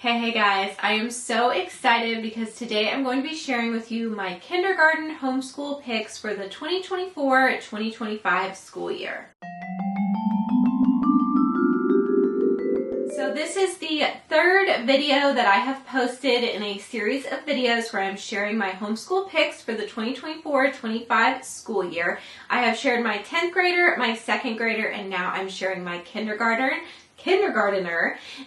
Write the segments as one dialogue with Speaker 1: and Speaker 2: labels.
Speaker 1: Hey guys, I am so excited because today I'm going to be sharing with you my kindergarten homeschool picks for the 2024-2025 school year. So this is the third video that I have posted in a series of videos where I'm sharing my homeschool picks for the 2024-25 school year. I have shared my 10th grader, my 2nd grader, and now I'm sharing my kindergartner.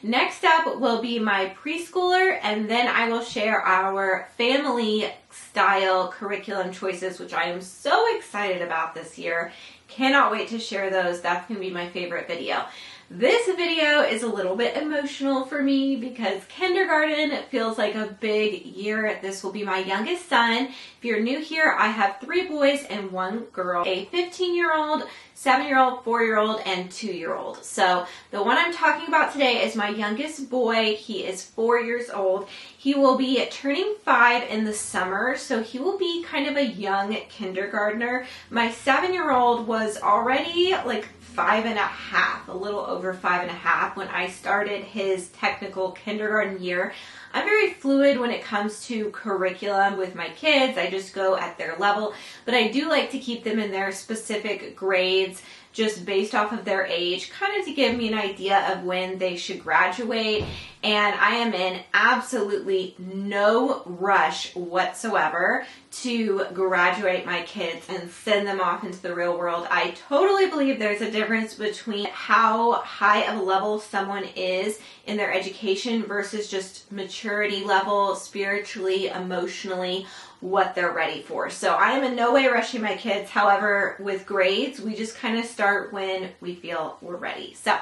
Speaker 1: Next up will be my preschooler, and then I will share our family style curriculum choices, which I am so excited about this year. Cannot wait to share those. That's going to be my favorite video. This video is a little bit emotional for me because kindergarten feels like a big year. This will be my youngest son. If you're new here, I have 3 boys and 1 girl, a 15-year-old, 7-year-old, 4-year-old, and 2-year-old. So the one I'm talking about today is my youngest boy. He is 4 years old. He will be turning 5 in the summer, so he will be kind of a young kindergartner. My 7-year-old was already like 5.5, a little over 5.5 when I started his technical kindergarten year. I'm very fluid when it comes to curriculum with my kids. I just go at their level, but I do like to keep them in their specific grades just based off of their age, kind of to give me an idea of when they should graduate. And I am in absolutely no rush whatsoever to graduate my kids and send them off into the real world. I totally believe there's a difference between how high of a level someone is in their education versus just maturity level, spiritually, emotionally, what they're ready for. So I am in no way rushing my kids. However, with grades, we just kind of start when we feel we're ready. So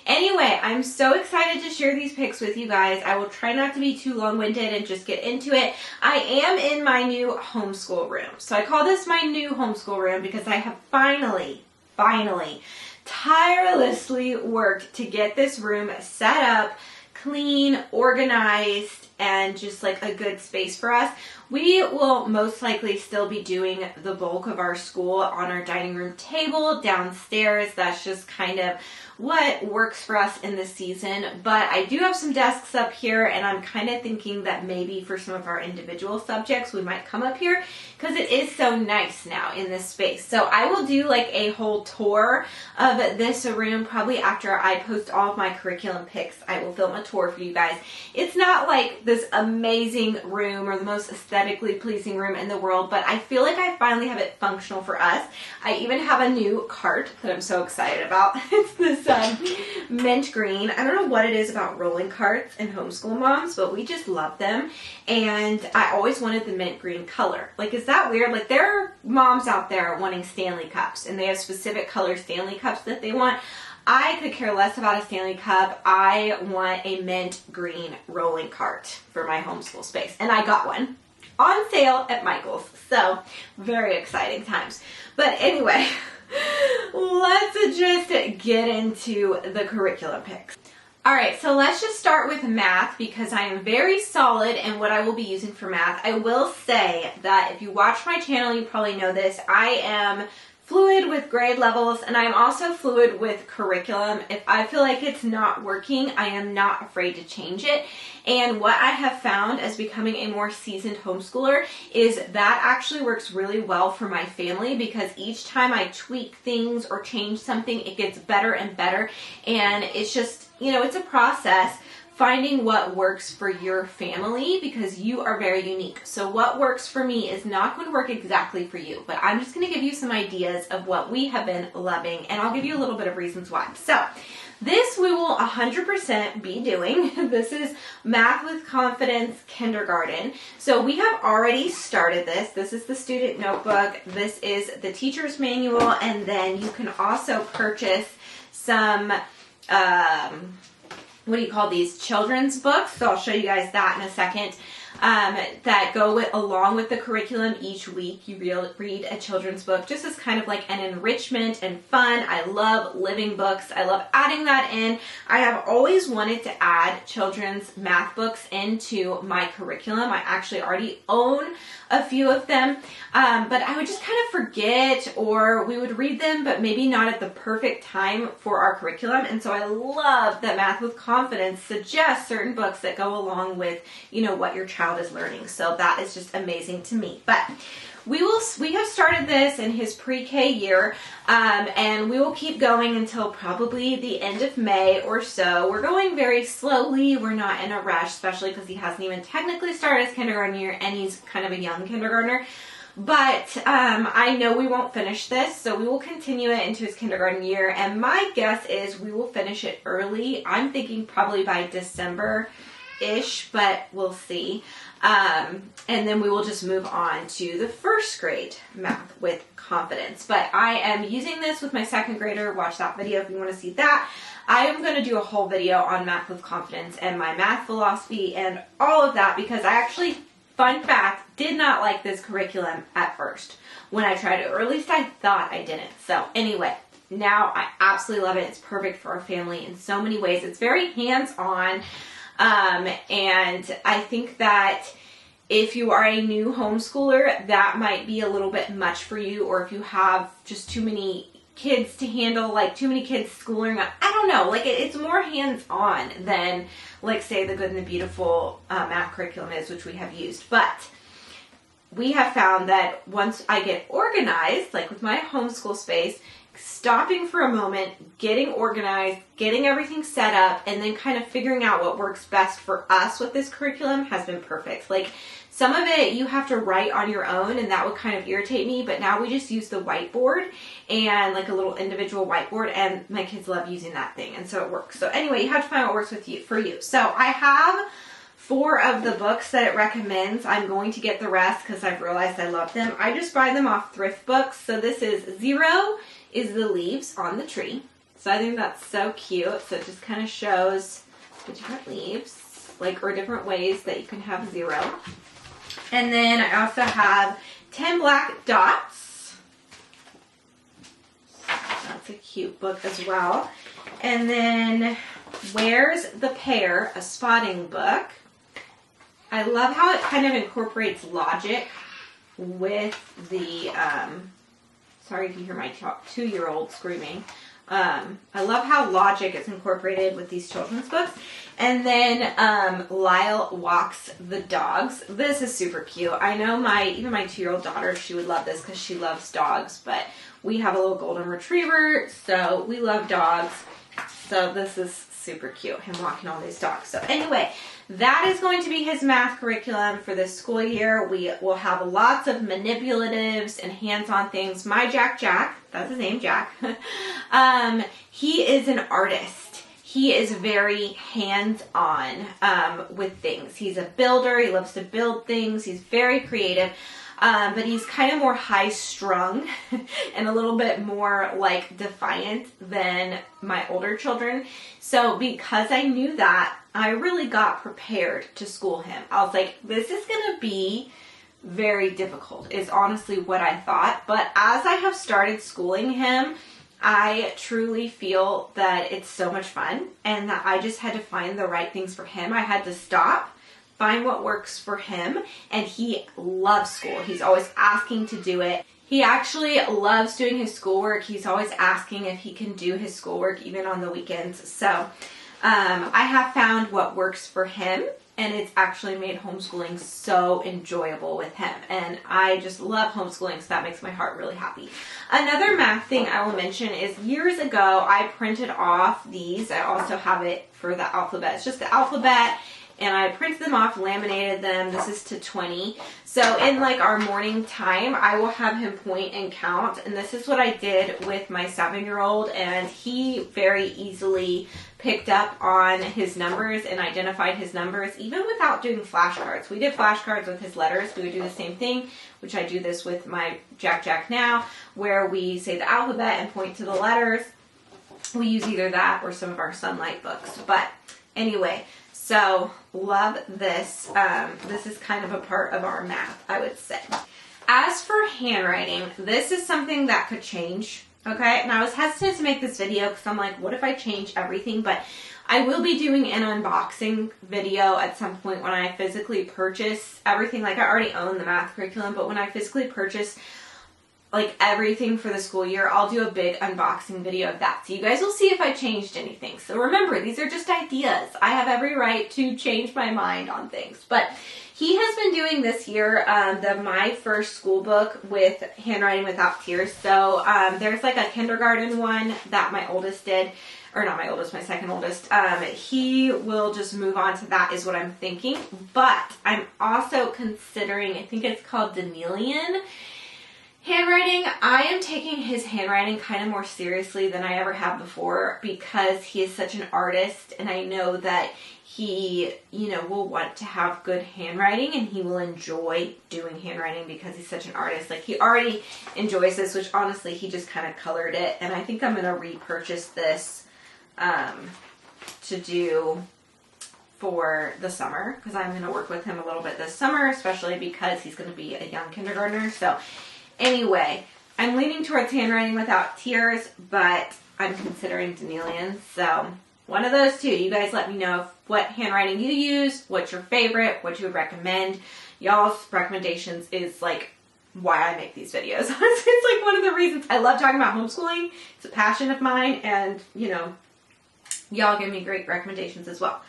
Speaker 1: anyway, I'm so excited to share these picks with you guys. I will try not to be too long-winded and just get into it. I am in my new homeschool room. So I call this my new homeschool room because I have finally tirelessly worked to get this room set up, clean, organized, and just like a good space for us. We will most likely still be doing the bulk of our school on our dining room table downstairs. That's just kind of what works for us in this season. But I do have some desks up here, and I'm kind of thinking that maybe for some of our individual subjects we might come up here because it is so nice now in this space. So I will do like a whole tour of this room probably after I post all of my curriculum picks. I will film a tour for you guys. It's not like this amazing room or the most aesthetically pleasing room in the world, but I feel like I finally have it functional for us. I even have a new cart that I'm so excited about. It's this mint green. I don't know what it is about rolling carts and homeschool moms, but we just love them. And I always wanted the mint green color. Like, is that weird? Like, there are moms out there wanting Stanley cups, and they have specific color Stanley cups that they want. I could care less about a Stanley cup. I want a mint green rolling cart for my homeschool space. And I got one on sale at Michael's. So very exciting times. But anyway, let's just get into the curriculum picks. All right, so let's just start with math because I am very solid in what I will be using for math. I will say that if you watch my channel, you probably know this. I am fluid with grade levels, and I'm also fluid with curriculum. If I feel like it's not working, I am not afraid to change it. And what I have found as becoming a more seasoned homeschooler is that actually works really well for my family because each time I tweak things or change something, it gets better and better. And it's just, you know, it's a process finding what works for your family because you are very unique. So what works for me is not going to work exactly for you, but I'm just going to give you some ideas of what we have been loving, and I'll give you a little bit of reasons why. So this we will 100% be doing. This is Math with Confidence Kindergarten. So we have already started this. This is the student notebook. This is the teacher's manual, and then you can also purchase some what do you call these, children's books. So I'll show you guys that in a second. that go along with the curriculum. Each week you read a children's book just as kind of like an enrichment and fun. I love living books. I love adding that in. I have always wanted to add children's math books into my curriculum. I actually already own a few of them, but I would just kind of forget, or we would read them but maybe not at the perfect time for our curriculum. And so I love that Math with Confidence suggests certain books that go along with, you know, what your child is learning. So that is just amazing to me. But we have started this in his pre-K year, and we will keep going until probably the end of May or so. We're going very slowly. We're not in a rush, especially because he hasn't even technically started his kindergarten year, and he's kind of a young kindergartner. But I know we won't finish this, so we will continue it into his kindergarten year, and my guess is we will finish it early. I'm thinking probably by December-ish, but we'll see. And then we will just move on to the first grade Math with Confidence. But I am using this with my second grader. Watch that video if you want to see that. I am going to do a whole video on Math with Confidence and my math philosophy and all of that, because I actually, fun fact, did not like this curriculum at first when I tried it, or at least I thought I didn't. So anyway, now I absolutely love it. It's perfect for our family in so many ways. It's very hands-on. And I think that if you are a new homeschooler, that might be a little bit much for you, or if you have just too many kids to handle, like too many kids schooling, I don't know, like it's more hands-on than, like, say, the Good and the Beautiful math curriculum is, which we have used. But we have found that once I get organized, like with my homeschool space, stopping for a moment, getting organized, getting everything set up, and then kind of figuring out what works best for us with this curriculum has been perfect. Like, some of it you have to write on your own, and that would kind of irritate me, but now we just use the whiteboard, and like a little individual whiteboard, and my kids love using that thing, and so it works. So anyway, you have to find what works for you. So I have 4 of the books that it recommends. I'm going to get the rest because I've realized I love them. I just buy them off thrift books. So this is 0 is the leaves on the tree. So I think that's so cute. So it just kind of shows the different leaves, like, or different ways that you can have 0. And then I also have 10 black dots. That's a cute book as well. And then Where's the Pear, a spotting book. I love how it kind of incorporates logic with the, sorry if you hear my 2-year-old screaming. I love how logic is incorporated with these children's books. And then Lyle Walks the Dogs. This is super cute. I know even my 2-year-old daughter, she would love this because she loves dogs. But we have a little golden retriever, so we love dogs. So this is super cute, him walking all these dogs. So anyway, that is going to be his math curriculum for this school year. We will have lots of manipulatives and hands-on things. My Jack, that's his name, Jack. He is an artist. He is very hands-on with things. He's a builder. He loves to build things. He's very creative. But he's kind of more high-strung and a little bit more, like, defiant than my older children. So because I knew that, I really got prepared to school him. I was like, this is going to be very difficult, is honestly what I thought. But as I have started schooling him, I truly feel that it's so much fun, and that I just had to find the right things for him. I had to stop, find what works for him, and he loves school. He's always asking to do it. He actually loves doing his schoolwork. He's always asking if he can do his schoolwork even on the weekends. So I have found what works for him, and it's actually made homeschooling so enjoyable with him. And I just love homeschooling, so that makes my heart really happy. Another math thing I will mention is years ago, I printed off these. I also have it for the alphabet. It's just the alphabet, and I printed them off, laminated them. This is to 20. So in, like, our morning time, I will have him point and count. And this is what I did with my 7-year-old. And he very easily picked up on his numbers and identified his numbers, even without doing flashcards. We did flashcards with his letters. We would do the same thing, which I do this with my Jack now, where we say the alphabet and point to the letters. We use either that or some of our Sunlight books. But anyway, So love this. This is kind of a part of our math, I would say. As for handwriting, this is something that could change, okay? And I was hesitant to make this video because I'm like, what if I change everything? But I will be doing an unboxing video at some point when I physically purchase everything. Like, I already own the math curriculum, but when I physically purchase like everything for the school year, I'll do a big unboxing video of that. So you guys will see if I changed anything. So remember, these are just ideas. I have every right to change my mind on things. But he has been doing this year the My First School book with Handwriting Without Tears. So there's like a kindergarten one that my oldest did. Or not my oldest, my second oldest. He will just move on to that is what I'm thinking. But I'm also considering, I think it's called Danielian handwriting. I am taking his handwriting kind of more seriously than I ever have before because he is such an artist, and I know that he, you know, will want to have good handwriting and he will enjoy doing handwriting because he's such an artist. Like, he already enjoys this, which honestly, he just kind of colored it, and I think I'm going to repurchase this to do for the summer because I'm going to work with him a little bit this summer, especially because he's going to be a young kindergartner. So anyway, I'm leaning towards Handwriting Without Tears, but I'm considering Danielian. So one of those two. You guys let me know what handwriting you use, what's your favorite, what you would recommend. Y'all's recommendations is like why I make these videos. It's like one of the reasons I love talking about homeschooling. It's a passion of mine, and you know, y'all give me great recommendations as well.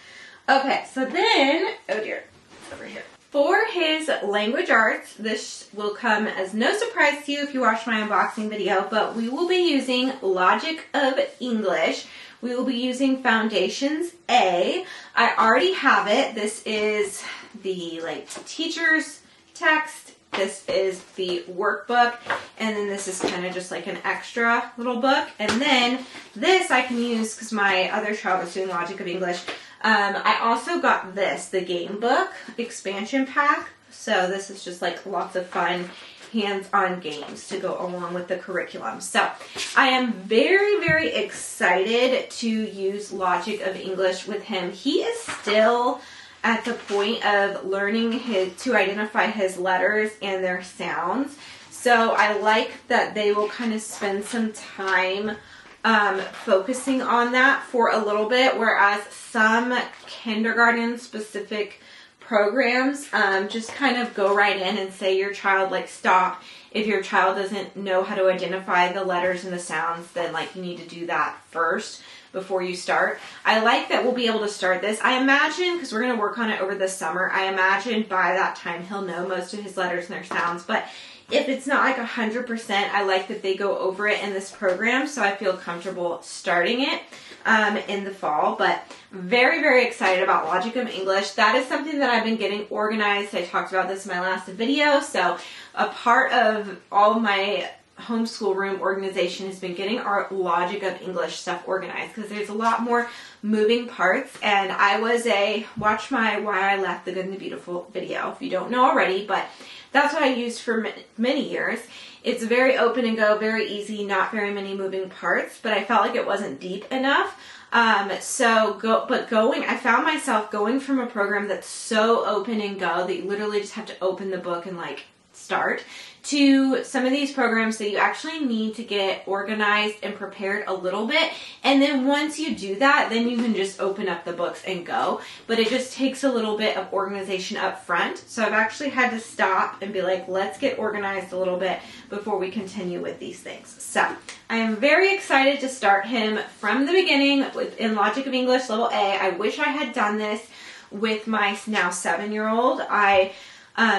Speaker 1: Okay, so then, oh dear, it's over here. For his language arts, this will come as no surprise to you if you watch my unboxing video, but we will be using Logic of English. We will be using Foundations A. I already have it. This is the like teacher's text. This is the workbook, and then this is kind of just like an extra little book. And then this I can use because my other child was doing Logic of English. I also got this, the game book expansion pack. So this is just like lots of fun hands-on games to go along with the curriculum. So I am very, very excited to use Logic of English with him. He is still at the point of learning to identify his letters and their sounds. So I like that they will kind of spend some time focusing on that for a little bit, whereas some kindergarten specific programs just kind of go right in and say your child, like, stop. If your child doesn't know how to identify the letters and the sounds, then like you need to do that first before you start. I like that we'll be able to start this. I imagine, because we're going to work on it over the summer, I imagine by that time he'll know most of his letters and their sounds. But if it's not like 100%, I like that they go over it in this program, so I feel comfortable starting it in the fall. But very, very excited about Logic of English. That is something that I've been getting organized. I talked about this in my last video. So a part of all of my homeschool room organization has been getting our Logic of English stuff organized because there's a lot more moving parts. And I was watch my Why I Left the Good and the Beautiful video if you don't know already, but that's what I used for many years. It's very open and go, very easy, not very many moving parts, but I felt like it wasn't deep enough. I found myself going from a program that's so open and go that you literally just have to open the book and like start, to some of these programs that you actually need to get organized and prepared a little bit. And then once you do that, then you can just open up the books and go. But it just takes a little bit of organization up front. So I've actually had to stop and be like, let's get organized a little bit before we continue with these things. So I am very excited to start him from the beginning in Logic of English Level A. I wish I had done this with my now 7-year-old. I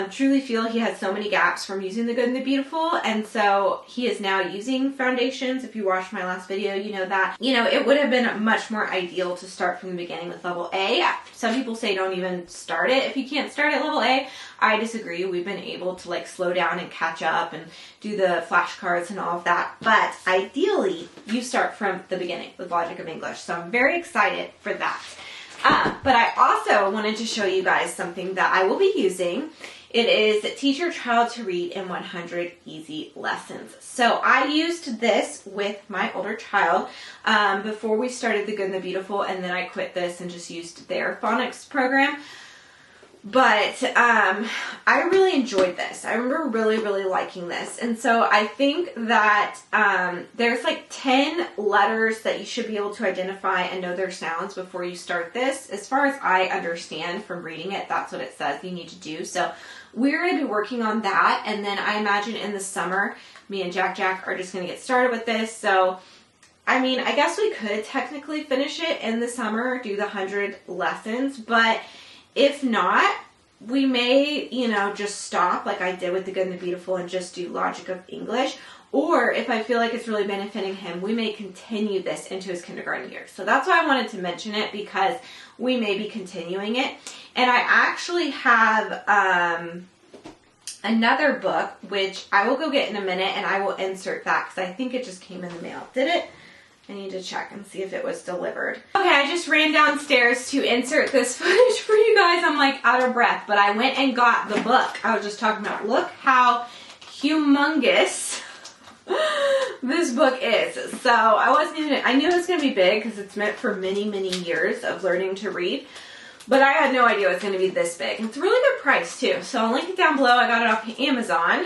Speaker 1: truly feel he has so many gaps from using the Good and the Beautiful, and so he is now using Foundations. If you watched my last video, you know that. You know, it would have been much more ideal to start from the beginning with Level A. Some people say don't even start it if you can't start at Level A. I disagree. We've been able to like slow down and catch up and do the flashcards and all of that, but ideally you start from the beginning with Logic of English. So I'm very excited for that. But I also wanted to show you guys something that I will be using. It is Teach Your Child to Read in 100 Easy Lessons. So I used this with my older child before we started The Good and the Beautiful, and then I quit this and just used their phonics program. But I really enjoyed this. I remember really liking this. And so I think that there's like 10 letters that you should be able to identify and know their sounds before you start this. As far as I understand from reading it, that's what it says you need to do. So we're going to be working on that. And then I imagine in the summer, me and Jack are just going to get started with this. So I mean, I guess we could technically finish it in the summer, do the 100 lessons, but if not, we may, just stop like I did with The Good and the Beautiful and just do Logic of English. Or if I feel like it's really benefiting him, we may continue this into his kindergarten year. So that's why I wanted to mention it, because we may be continuing it. And I actually have another book, which I will go get in a minute, and I will insert that because I think it just came in the mail. Did it? I need to check and see if it was delivered. Okay, I just ran downstairs to insert this footage for you guys. I'm like out of breath, but I went and got the book I was just talking about. Look how humongous this book is. So I knew it was going to be big because it's meant for many years of learning to read. But I had no idea it was going to be this big. It's a really good price too. So I'll link it down below. I got it off Amazon.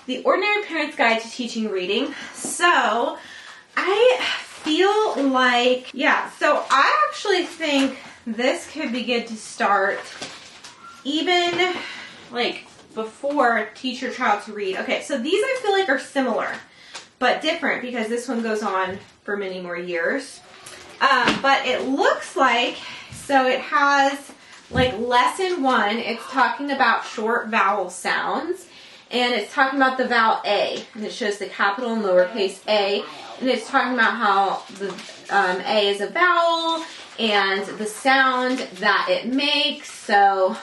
Speaker 1: The Ordinary Parent's Guide to Teaching Reading. So I feel like, so I actually think this could be good to start even like before Teach Your Child to Read. Okay, so these I feel like are similar, but different because this one goes on for many more years. But it looks like, so it has like lesson 1, it's talking about short vowel sounds. And it's talking about the vowel A, and it shows the capital and lowercase a, and it's talking about how the A is a vowel and the sound that it makes. So,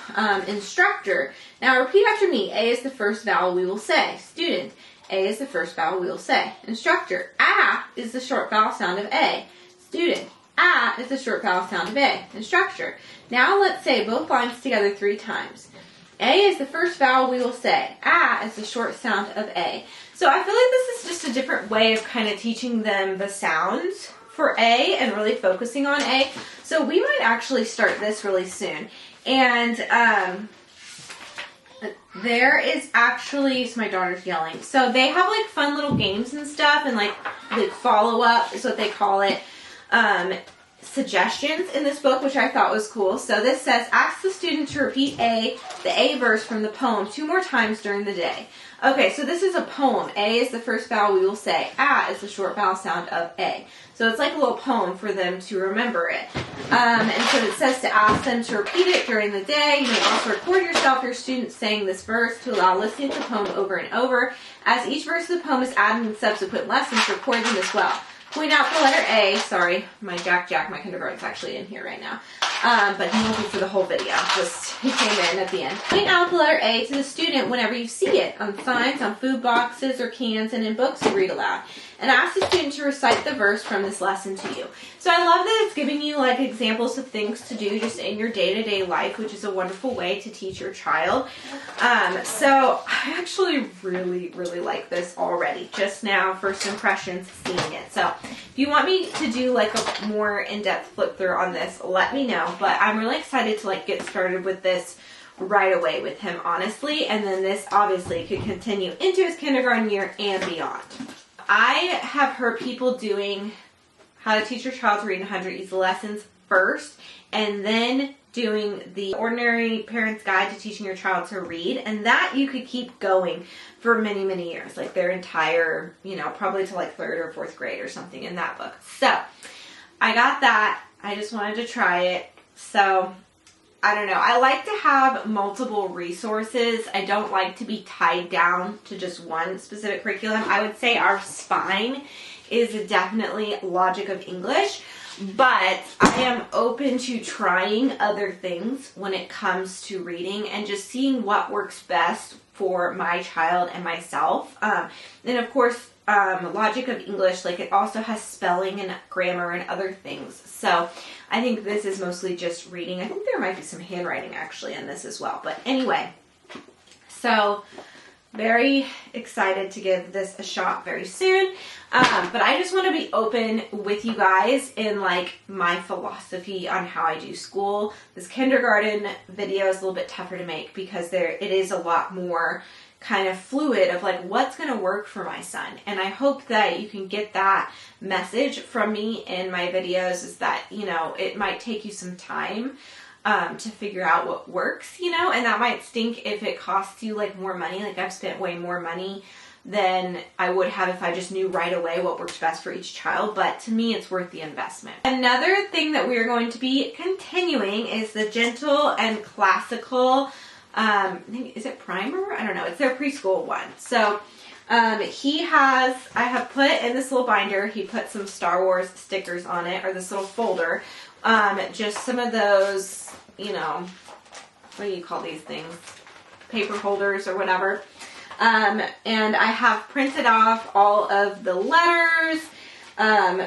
Speaker 1: instructor. Now repeat after me. A is the first vowel we will say. Student. A is the first vowel we will say. Instructor. A is the short vowel sound of A. Student. A is the short vowel sound of A. Instructor. Now let's say both lines together 3 times. A is the first vowel we will say. A is the short sound of A. So I feel like this is just a different way of kind of teaching them the sounds for A and really focusing on A. So we might actually start this really soon. And there is actually, so my daughter's yelling. So they have like fun little games and stuff, and like follow up is what they call it. Suggestions in this book, which I thought was cool. So this says, ask the student to repeat the A verse from the poem 2 more times during the day. Okay, so this is a poem. A is the first vowel we will say. A is the short vowel sound of A. So it's like a little poem for them to remember it. And so it says to ask them to repeat it during the day. You may also record yourself, your students, saying this verse to allow listening to the poem over and over. As each verse of the poem is added in subsequent lessons, record them as well. Point out the letter A. Sorry, my Jack, my kindergarten's actually in here right now. But he won't be for the whole video. Just, he came in at the end. Point out the letter A to the student whenever you see it, on signs, on food boxes or cans, and in books you read aloud. And ask the student to recite the verse from this lesson to you. So I love that it's giving you like examples of things to do just in your day-to-day life, which is a wonderful way to teach your child. So I actually really like this already. Just now, first impressions, seeing it. So if you want me to do like a more in-depth flip through on this, let me know. But I'm really excited to like get started with this right away with him, honestly. And then this obviously could continue into his kindergarten year and beyond. I have heard people doing How to Teach Your Child to Read in 100 Easy Lessons first, and then doing the Ordinary Parent's Guide to Teaching Your Child to Read, and that you could keep going for many years, like their entire, probably to like 3rd or 4th grade or something in that book. So I got that. I just wanted to try it. So I don't know. I like to have multiple resources. I don't like to be tied down to just one specific curriculum. I would say our spine is definitely Logic of English, but I am open to trying other things when it comes to reading and just seeing what works best for my child and myself. And of course, logic of English. Like, it also has spelling and grammar and other things. So I think this is mostly just reading. I think there might be some handwriting actually in this as well. But anyway, so very excited to give this a shot very soon. But I just want to be open with you guys in like my philosophy on how I do school. This kindergarten video is a little bit tougher to make because it is a lot more kind of fluid of like what's going to work for my son. And I hope that you can get that message from me in my videos, is that, you know, it might take you some time to figure out what works, you know, and that might stink if it costs you like more money. Like, I've spent way more money than I would have if I just knew right away what works best for each child. But to me, it's worth the investment. Another thing that we're going to be continuing is the Gentle and Classical, I think, is it primer? I don't know. It's their preschool one. So I have put in this little binder, he put some Star Wars stickers on it, or this little folder. Just some of those, you know, what do you call these things? Paper holders or whatever. And I have printed off all of the letters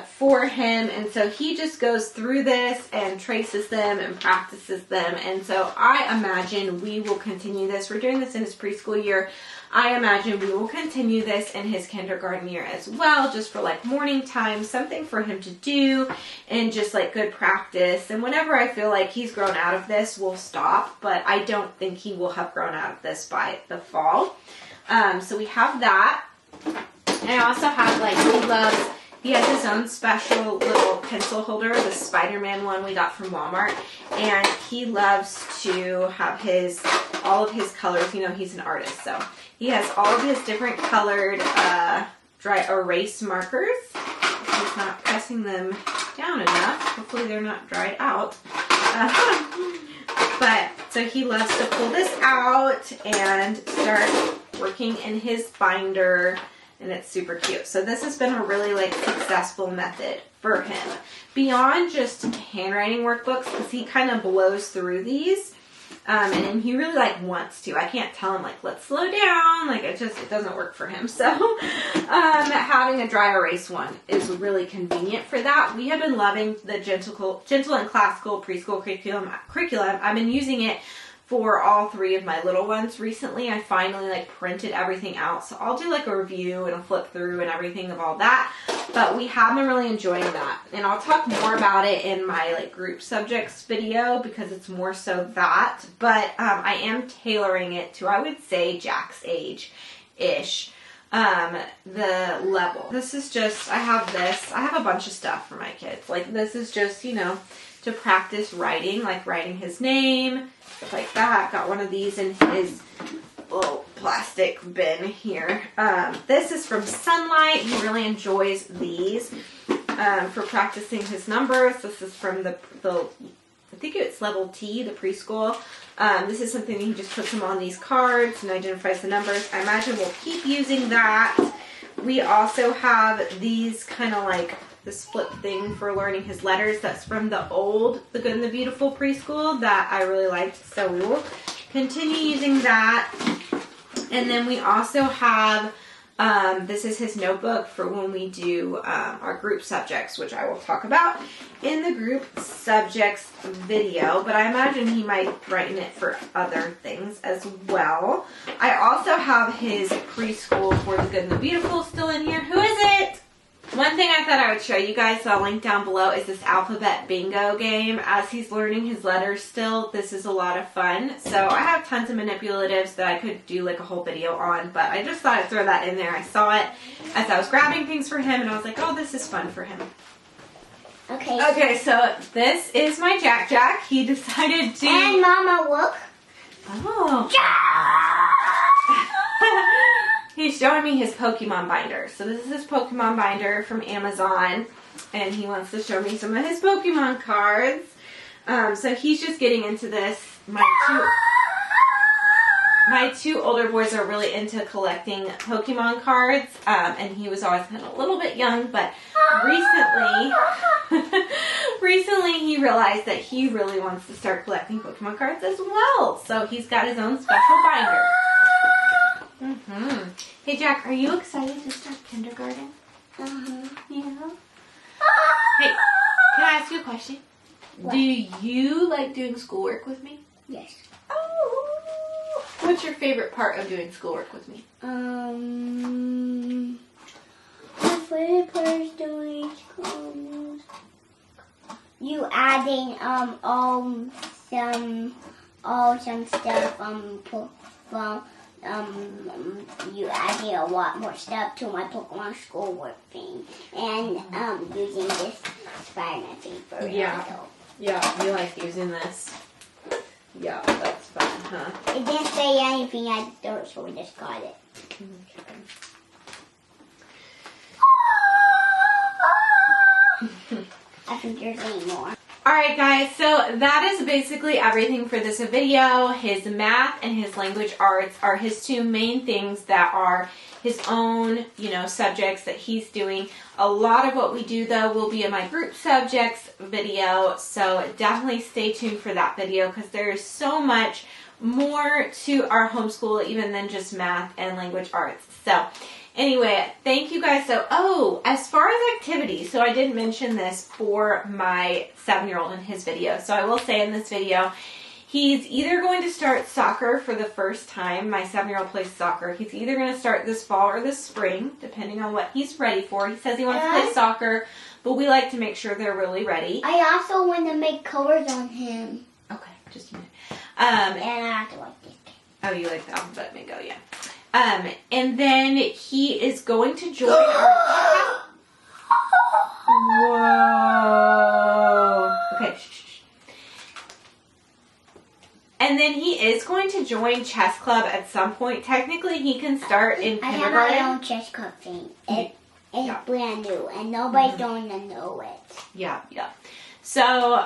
Speaker 1: for him, and so he just goes through this and traces them and practices them. And so I imagine we will continue this. We're doing this in his preschool year. I imagine we will continue this in his kindergarten year as well, just for like morning time, something for him to do, and just like good practice. And whenever I feel like he's grown out of this, we'll stop, but I don't think he will have grown out of this by the fall. So we have that. And I also have, like, he has his own special little pencil holder, the Spider-Man one we got from Walmart. And he loves to have all of his colors. You know, he's an artist, so he has all of his different colored dry erase markers. He's not pressing them down enough. Hopefully they're not dried out. But so he loves to pull this out and start working in his binder, and it's super cute. So this has been a really like successful method for him, beyond just handwriting workbooks, because he kind of blows through these, and he really like wants to. I can't tell him like, let's slow down, like it doesn't work for him. So having a dry erase one is really convenient for that. We have been loving the Gentle and Classical preschool curriculum. I've been using it for all three of my little ones recently. I finally like printed everything out, so I'll do like a review and a flip through and everything of all that. But we have been really enjoying that, and I'll talk more about it in my like group subjects video, because it's more so that. But I am tailoring it to, I would say, Jack's age-ish, the level. This is just, I have a bunch of stuff for my kids. Like, this is just, you know, to practice writing, like writing his name, stuff like that. Got one of these in his little plastic bin here. This is from Sunlight. He really enjoys these for practicing his numbers. This is from the I think it's level T, the preschool. This is something he just puts them on these cards and identifies the numbers. I imagine we'll keep using that. We also have these kind of like this flip thing for learning his letters. That's from the Good and the Beautiful preschool that I really liked. So we will continue using that. And then we also have, this is his notebook for when we do our group subjects, which I will talk about in the group subjects video. But I imagine he might write in it for other things as well. I also have his preschool for the Good and the Beautiful still in here. Who is it? One thing I thought I would show you guys, so I'll link down below, is this alphabet bingo game. As he's learning his letters still, this is a lot of fun. So I have tons of manipulatives that I could do like a whole video on, but I just thought I'd throw that in there. I saw it as I was grabbing things for him, and I was like, oh, this is fun for him.
Speaker 2: Okay.
Speaker 1: Okay, so this is my Jack. He decided to...
Speaker 2: And Mama, look.
Speaker 1: Oh. He's showing me his Pokemon binder. So this is his Pokemon binder from Amazon, and he wants to show me some of his Pokemon cards. So he's just getting into this. My two older boys are really into collecting Pokemon cards, and he was always kind of a little bit young, but recently he realized that he really wants to start collecting Pokemon cards as well. So he's got his own special binder. Mm-hmm. Hey, Jack, are you excited to start kindergarten?
Speaker 2: Uh-huh.
Speaker 1: Yeah. Hey, can I ask you a question?
Speaker 2: What?
Speaker 1: Do you like doing schoolwork with me?
Speaker 2: Yes.
Speaker 1: Oh. What's your favorite part of doing schoolwork with me?
Speaker 2: My favorite part is doing school. You adding some stuff you adding a lot more stuff to my Pokemon schoolwork thing, and using this Spider-Man paper.
Speaker 1: Yeah, you like using this. Yeah, that's fun, huh?
Speaker 2: It didn't say anything at the store, so we just got it.
Speaker 1: Okay.
Speaker 2: I think there's any more.
Speaker 1: Alright guys, so that is basically everything for this video. His math and his language arts are his two main things that are his own, subjects that he's doing. A lot of what we do though will be in my group subjects video, so definitely stay tuned for that video because there is so much more to our homeschool even than just math and language arts. So anyway, thank you guys. So, as far as activities, so I did mention this for my 7-year-old in his video. So I will say in this video, he's either going to start soccer for the first time. My 7-year-old plays soccer. He's either going to start this fall or this spring, depending on what he's ready for. He says he wants to play soccer, but we like to make sure they're really ready.
Speaker 2: I also want to make colors on him.
Speaker 1: Okay, just a minute.
Speaker 2: And I have to like this.
Speaker 1: Oh, you like the alphabet mango, yeah. And then he is going to join our... Whoa. Okay, shh. And then he is going to join chess club at some point. Technically, he can start in kindergarten.
Speaker 2: I have my own chess club thing. It's brand new, and nobody's going to know it.
Speaker 1: Yeah. So,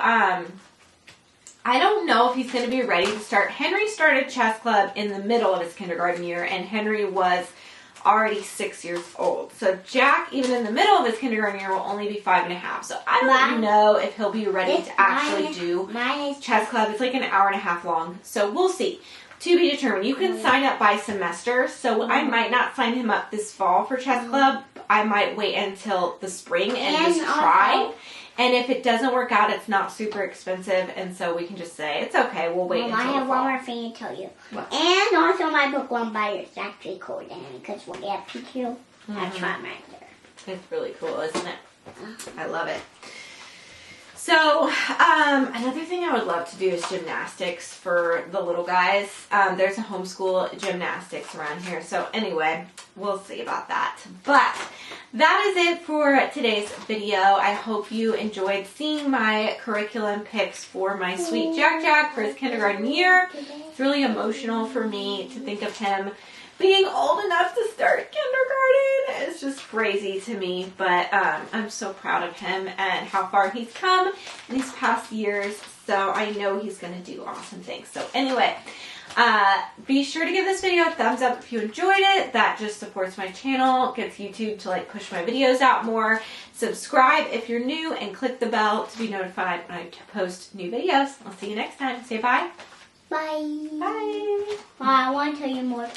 Speaker 1: I don't know if he's going to be ready to start. Henry started chess club in the middle of his kindergarten year, and Henry was already 6 years old. So Jack, even in the middle of his kindergarten year, will only be 5.5. So I don't know if he'll be ready to actually do chess club. It's like an hour and a half long. So we'll see. To be determined. You can sign up by semester. So I might not sign him up this fall for chess club. I might wait until the spring and just try. And if it doesn't work out, it's not super expensive, and so we can just say, it's okay, we'll wait until the fall. I have one more thing to tell you. What? And also my book one biter is actually cool, Danny, because we have PQ. That's right there. It's really cool, isn't it? I love it. So, another thing I would love to do is gymnastics for the little guys. There's a homeschool gymnastics around here. So anyway, we'll see about that. But that is it for today's video. I hope you enjoyed seeing my curriculum picks for my sweet Jack for his kindergarten year. It's really emotional for me to think of him being old enough to start kindergarten. It's just crazy to me, but I'm so proud of him and how far he's come in these past years, so I know he's going to do awesome things. So anyway, be sure to give this video a thumbs up if you enjoyed it. That just supports my channel, gets YouTube to push my videos out more. Subscribe if you're new and click the bell to be notified when I post new videos. I'll see you next time. Say bye.
Speaker 2: Bye.
Speaker 1: Bye.
Speaker 2: I want to tell you more.